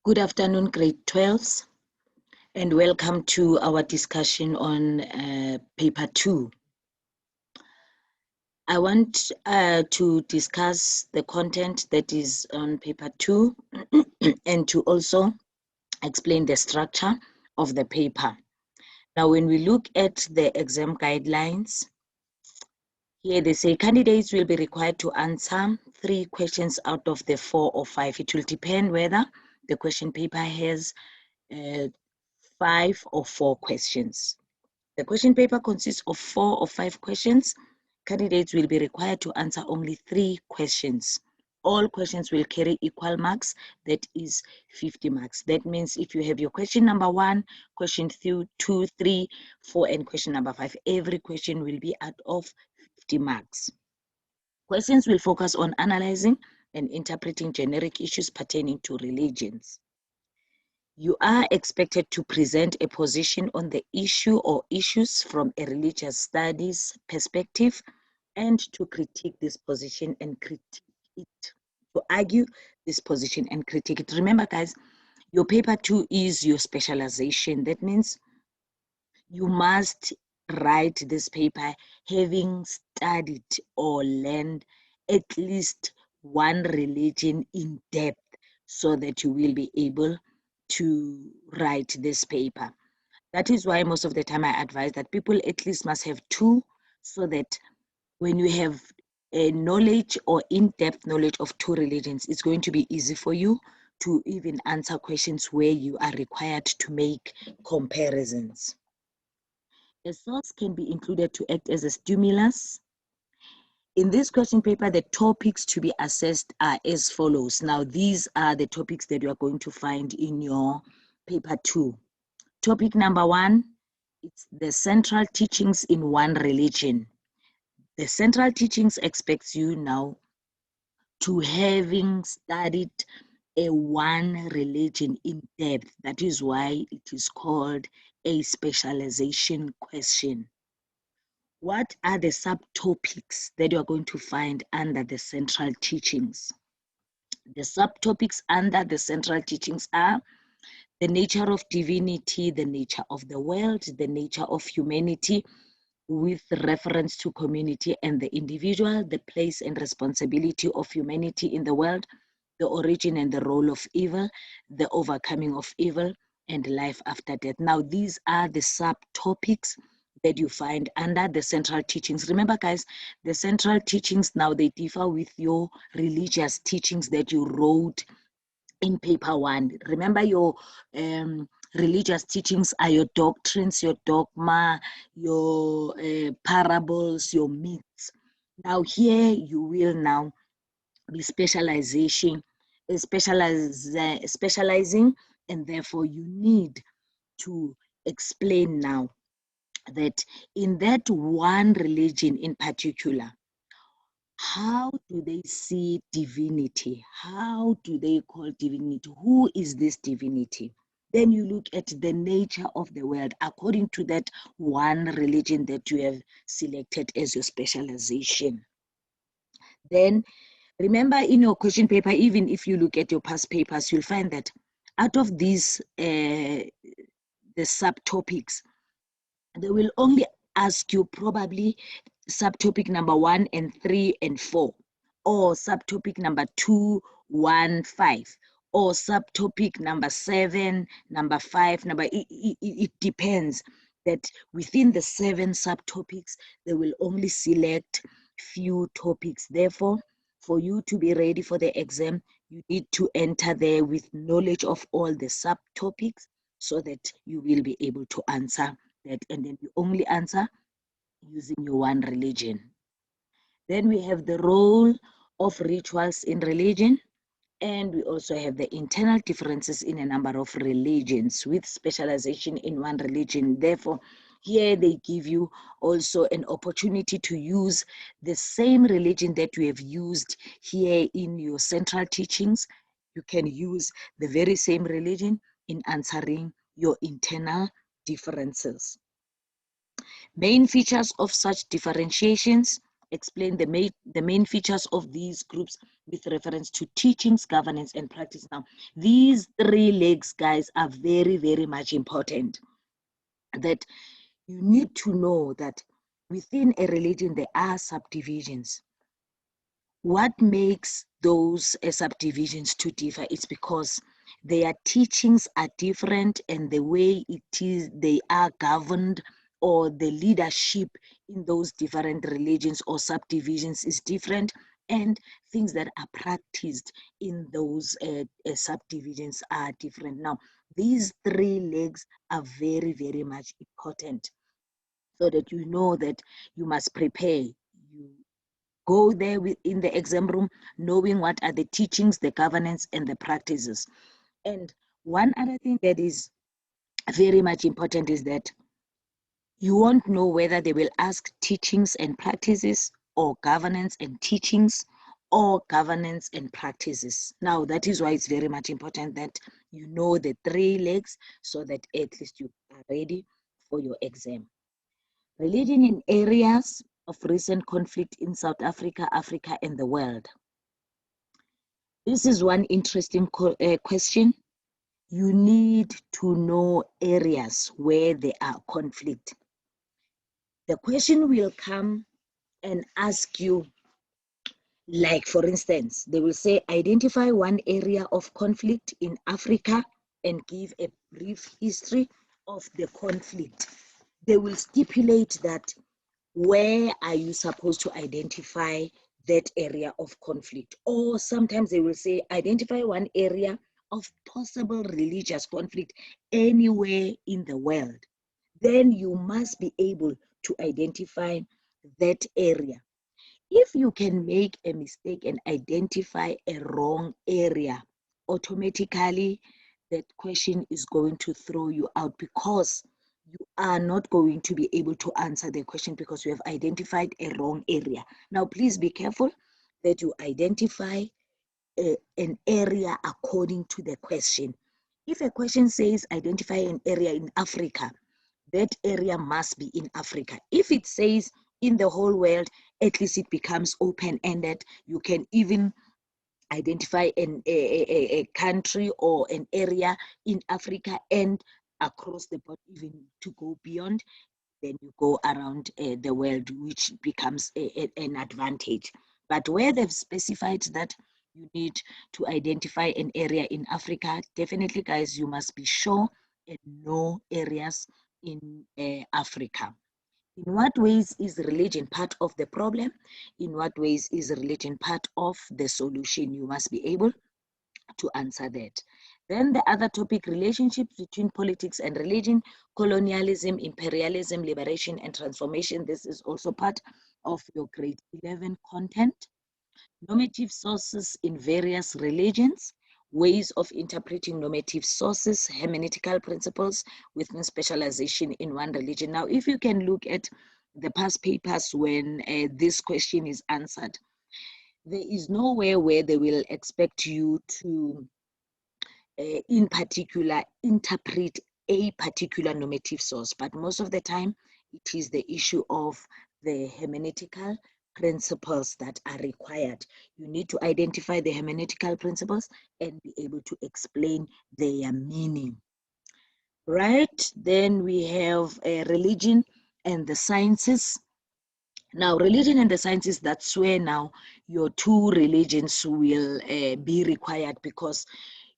Good afternoon, grade 12s, and welcome to our discussion on paper 2. I want to discuss the content that is on paper 2 and to also explain the structure of the paper. Now, when we look at the exam guidelines, here they say candidates will be required to answer 3 questions out of the 4 or 5. It will depend whether the question paper has 5 or 4 questions. The question paper consists of 4 or 5 questions. Candidates will be required to answer only 3 questions. All questions will carry equal marks, that is 50 marks. That means if you have your question number 1, question 2, 3, 4, and question number 5, every question will be out of 50 marks. Questions will focus on analyzing and interpreting generic issues pertaining to religions. You are expected to present a position on the issue or issues from a religious studies perspective and to critique this position and critique it, to argue this position and critique it. Remember, guys, your paper 2 is your specialization. That means you must write this paper having studied or learned at least one religion in depth so that you will be able to write this paper. That is why most of the time I advise that people at least must have 2 so that when you have a knowledge or in-depth knowledge of 2 religions, it's going to be easy for you to even answer questions where you are required to make comparisons. A source can be included to act as a stimulus. In this question paper, the topics to be assessed are as follows. Now, these are the topics that you are going to find in your paper 2. Topic number 1, it's the central teachings in one religion. The central teachings expects you now to having studied a one religion in depth. That is why it is called a specialization question. What are the subtopics that you are going to find under the central teachings? The subtopics under the central teachings are the nature of divinity, the nature of the world, the nature of humanity with reference to community and the individual, the place and responsibility of humanity in the world, the origin and the role of evil, the overcoming of evil, and life after death. Now, these are the subtopics that you find under the central teachings. Remember, guys, the central teachings now, they differ with your religious teachings that you wrote in paper 1. Remember, your religious teachings are your doctrines, your dogma, your parables, your myths. Now here you will now be specializing, and therefore you need to explain now that in that one religion in particular, how do they see divinity? How do they call divinity? Who is this divinity? Then you look at the nature of the world according to that one religion that you have selected as your specialization. Then remember, in your question paper, even if you look at your past papers, you'll find that out of these, the subtopics, they will only ask you probably subtopic number 1 and 3 and 4, or subtopic number 2, 1, 5, or subtopic number 7, number 5, it depends that within the 7 subtopics, they will only select few topics. Therefore, for you to be ready for the exam, you need to enter there with knowledge of all the subtopics so that you will be able to answer that, and then you only answer using your one religion. Then we have the role of rituals in religion, and we also have the internal differences in a number of religions with specialization in one religion. Therefore, here they give you also an opportunity to use the same religion that you have used here in your central teachings. You can use the very same religion in answering your internal differences. Main features of such differentiations: explain the main features of these groups with reference to teachings, governance, and practice. Now, these 3 legs, guys, are very, very much important. That you need to know that within a religion, there are subdivisions. What makes those subdivisions to differ is because their teachings are different, and the way they are governed, or the leadership in those different religions or subdivisions is different, and things that are practiced in those subdivisions are different. Now, these 3 legs are very, very much important, so that you know that you must prepare. You go there in the exam room knowing what are the teachings, the governance, and the practices. And one other thing that is very much important is that you won't know whether they will ask teachings and practices, or governance and teachings, or governance and practices. Now, that is why it's very much important that you know the 3 legs, so that at least you are ready for your exam. Religion in areas of recent conflict in South Africa, Africa, and the world. This is one interesting question. You need to know areas where there are conflict. The question will come and ask you, like, for instance, they will say, identify one area of conflict in Africa and give a brief history of the conflict. They will stipulate that where are you supposed to identify that area of conflict. Or sometimes they will say, identify one area of possible religious conflict anywhere in the world. Then you must be able to identify that area. If you can make a mistake and identify a wrong area, automatically that question is going to throw you out, because you are not going to be able to answer the question because you have identified a wrong area. Now, please be careful that you identify an area according to the question. If a question says identify an area in Africa, that area must be in Africa. If it says in the whole world, at least it becomes open-ended. You can even identify a country or an area in Africa and across the board, even to go beyond. Then you go around the world, which becomes an advantage. But where they've specified that you need to identify an area in Africa, definitely, guys, you must be sure and know areas in Africa. In what ways is religion part of the problem? In what ways is religion part of the solution? You must be able to answer that. Then the other topic, relationships between politics and religion, colonialism, imperialism, liberation, and transformation. This is also part of your grade 11 content. Normative sources in various religions, ways of interpreting normative sources, hermeneutical principles within specialization in one religion. Now, if you can look at the past papers when this question is answered, there is nowhere where they will expect you to, in particular, interpret a particular normative source, but most of the time, it is the issue of the hermeneutical principles that are required. You need to identify the hermeneutical principles and be able to explain their meaning. Right? Then we have religion and the sciences. Now, religion and the sciences, that's where now your 2 religions will be required, because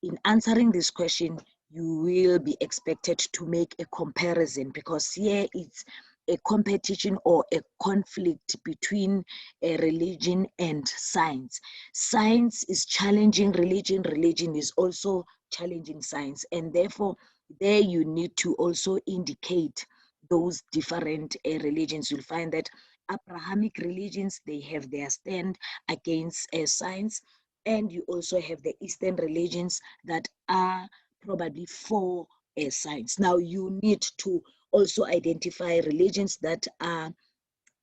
in answering this question, you will be expected to make a comparison, because here it's a competition or a conflict between a religion and science. Science is challenging religion, religion is also challenging science, and therefore there you need to also indicate those different religions. You'll find that Abrahamic religions, they have their stand against science, and you also have the Eastern religions that are probably for science. Now, you need to also identify religions that are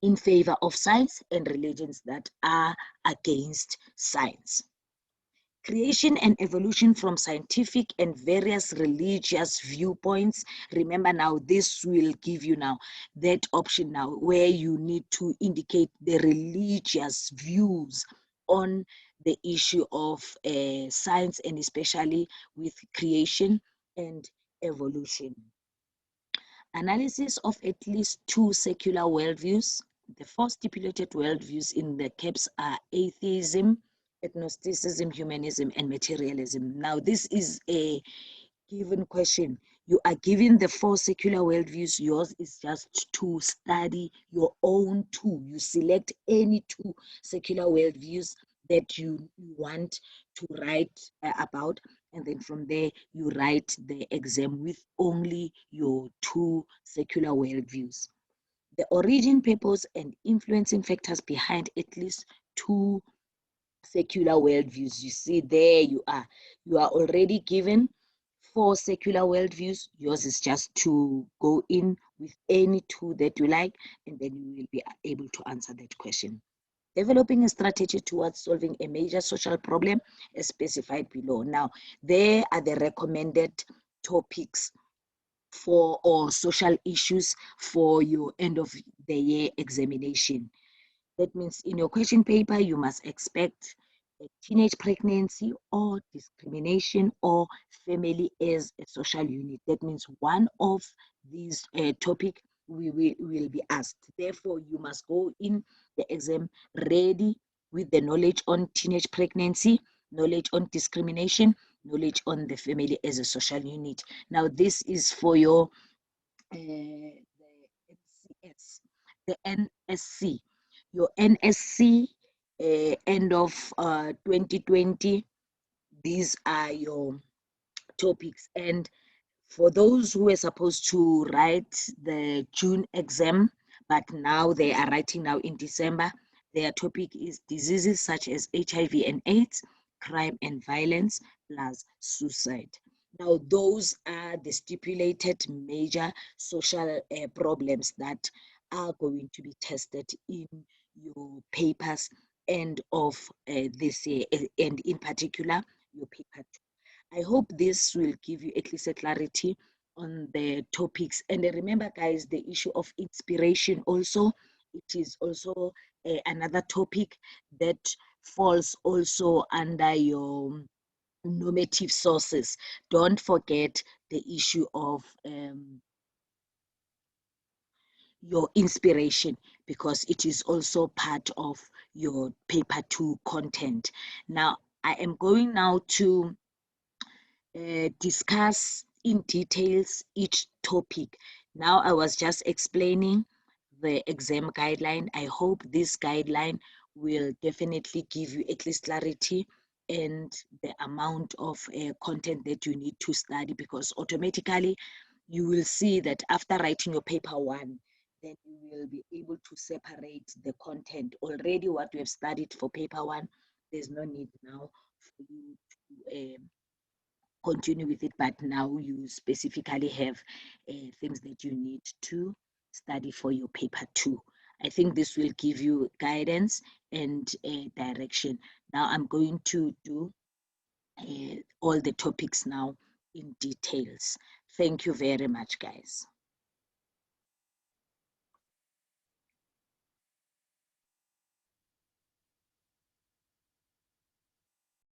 in favor of science and religions that are against science. Creation and evolution from scientific and various religious viewpoints. Remember now, this will give you now that option now where you need to indicate the religious views on the issue of science, and especially with creation and evolution. Analysis of at least 2 secular worldviews. The 4 stipulated worldviews in the caps are atheism, agnosticism, humanism, and materialism. Now, this is a given question. You are given the 4 secular worldviews. Yours is just to study your own 2. You select any 2 secular worldviews that you want to write about, and then from there you write the exam with only your 2 secular worldviews. The origin, purpose, and influencing factors behind at least 2 secular worldviews. You see, there you are. You are already given 4 secular worldviews. Yours is just to go in with any 2 that you like, and then you will be able to answer that question. Developing a strategy towards solving a major social problem as specified below. Now, there are the recommended topics for or social issues for your end of the year examination. That means in your question paper, you must expect a teenage pregnancy or discrimination or family as a social unit. That means one of these topic will be asked. Therefore, you must go in the exam ready with the knowledge on teenage pregnancy, knowledge on discrimination, knowledge on the family as a social unit. Now, this is for your the NCS, the NSC, your NSC end of 2020. These are your topics, and for those who were supposed to write the June exam, but now they are writing now in December, their topic is diseases such as HIV and AIDS, crime and violence, plus suicide. Now, those are the stipulated major social problems that are going to be tested in your papers end of this year, and in particular, your paper 2. I hope this will give you at least a clarity on the topics. And remember, guys, the issue of inspiration also, it is also another topic that falls also under your normative sources. Don't forget the issue of your inspiration, because it is also part of your paper 2 content. Now, I am going now to discuss in details each topic. Now, I was just explaining the exam guideline. I hope this guideline will definitely give you at least clarity and the amount of content that you need to study, because automatically you will see that after writing your paper 1, then you will be able to separate the content. Already what you have studied for paper 1, there's no need now for you to continue with it, but now you specifically have things that you need to study for your paper 2. I think this will give you guidance and direction. Now I'm going to do all the topics now in details. Thank you very much, guys.